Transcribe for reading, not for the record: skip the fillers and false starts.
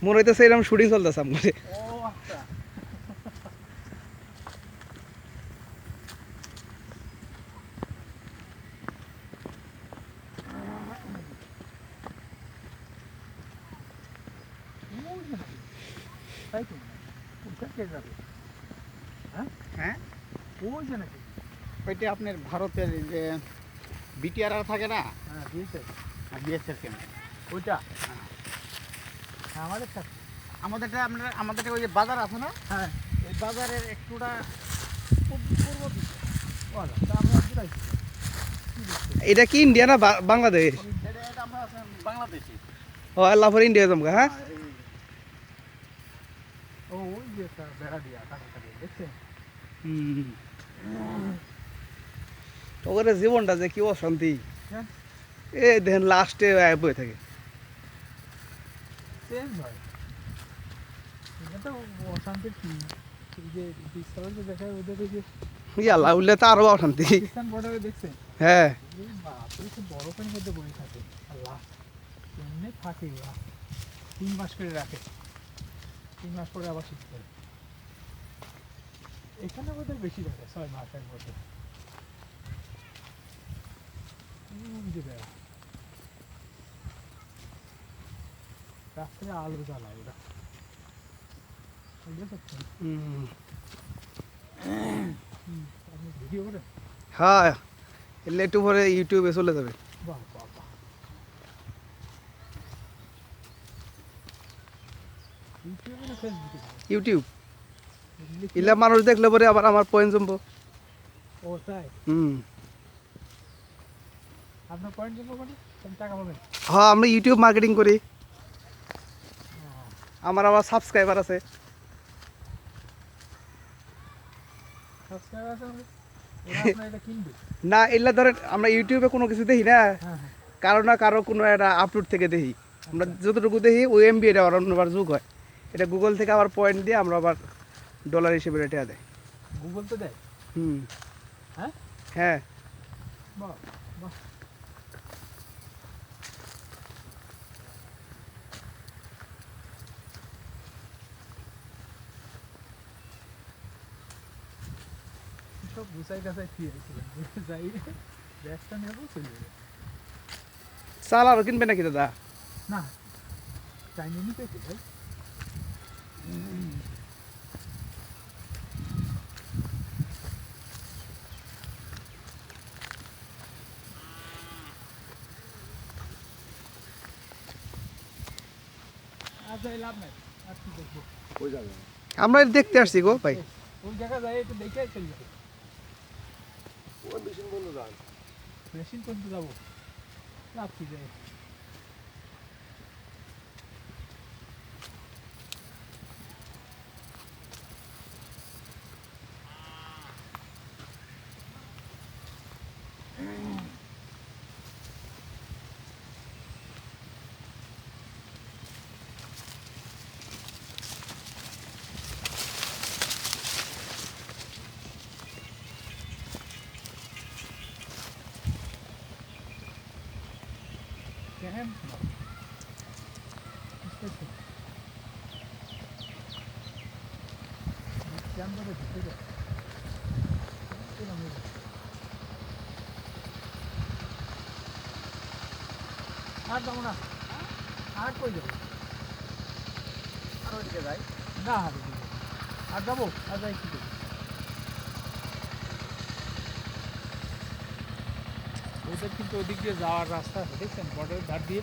মনে হইতেছে এরকম শুটিং চলতেছে আমাদের। ও আচ্ছা তাই তো কোথায় যাবে হ্যাঁ হ্যাঁ ওই যে নাকি ওইটা আপনার ভারতের যে বিটিআর থাকে না, হ্যাঁ দিয়েছে বিএসএফ ক্যাম্প, ওইটা হ্যাঁ আমাদের কাছে আমাদেরটা আমাদের ওই যে বাজার আছে না, হ্যাঁ এই বাজারের একটুটা পূর্ব দিকে। ও তা আমরা ঘুরাইছি এটা কি ইন্ডিয়া না বাংলাদেশ? এটা আমরা বাংলাদেশি। ও আল্লাহ ফর ইন্ডিয়া জমকা। হ্যাঁ ও ওই যে একটা বেড়া দিয়া টাকা দিয়ে দেখছেন ওদের জীবনটা যে কি অশান্তি। হ্যাঁ এ দেখেন লাস্টে বয়ে থাকে। চেঞ্জ হয় এটা তো অশান্তির কি এই যে বিস্তার যে দেখায় ওদের ওই যে আল্লাহ উল্লে তো আরো অশান্তি। পাকিস্তান বর্ডারে দেখছেন হ্যাঁ বাপরে সে বরফের মধ্যে বসে থাকে আল্লাহ কেমনে থাকে ওরা 3 মাস করে রাখে 3 মাস পরে আবার শীত করে এখানে ওদের বেশি রাখে 6 মাসের মধ্যে যে বেড়া রাত্রে আলো জ্বালায় ওরা আপনি ভিডিও করেন হ্যাঁ এলে একটু পরে ইউটিউবে চলে যাবে। বাহ বাহ বাহ ইউটিউবে না ফেসবুকে ইউটিউব ইলা মানুষ দেখলে পরে আবার আমার পয়েন্ট জমবো। ও তাই আপনার পয়েন্ট জমা মানে তুমি টাকা পাবেন হ্যাঁ আমরা ইউটিউব মার্কেটিং করি। আমার আবার সাবস্ক্রাইবার আছে। সাবস্ক্রাইব আছে মানে ওরা আপনার এটা কিনবে না এলা ধরেন আমরা ইউটিউবে কোনো কিছু দেখি না, হ্যাঁ হ্যাঁ কারো না কারো কোনো একটা আপলোড থেকে দেখি। আমরা যতটুকু দেখি ওই এমবি এটা আবার অন্যবার যুগ হয়। এটা গুগল থেকে আবার পয়েন্ট দিয়ে আমরা আবার ডলার হিসেবে এটা দেয়। গুগল তো দেয় হ্যাঁ হ্যাঁ বাহ বাহ সব গুছাই গাছাই ঠিক আছিলাম যাই ব্যাগটা নেবো চলে যাবে চাল আরও কিনবে নাকি দাদা? না চাইনি নিতে ভাই আর যাই লাভ নাই আর কি দেখবো ওই যাবে আমরা এটা দেখতে আসছি গো ভাই। ওই জায়গা যাই একটু দেখে চলে যাবে ওই মেশিন বললো যান। মেশিন করতে যাবো লাভ কি যায় কেন ক্যামেরা ভিতরে আর যাবো না আর কই যাবো আর ওইদিকে যাই। না আর যাবো আর যাই কি করবো ওদের কিন্তু ওদিক দিয়ে যাওয়ার রাস্তা আছে দেখছেন বর্ডারের ধার দিয়ে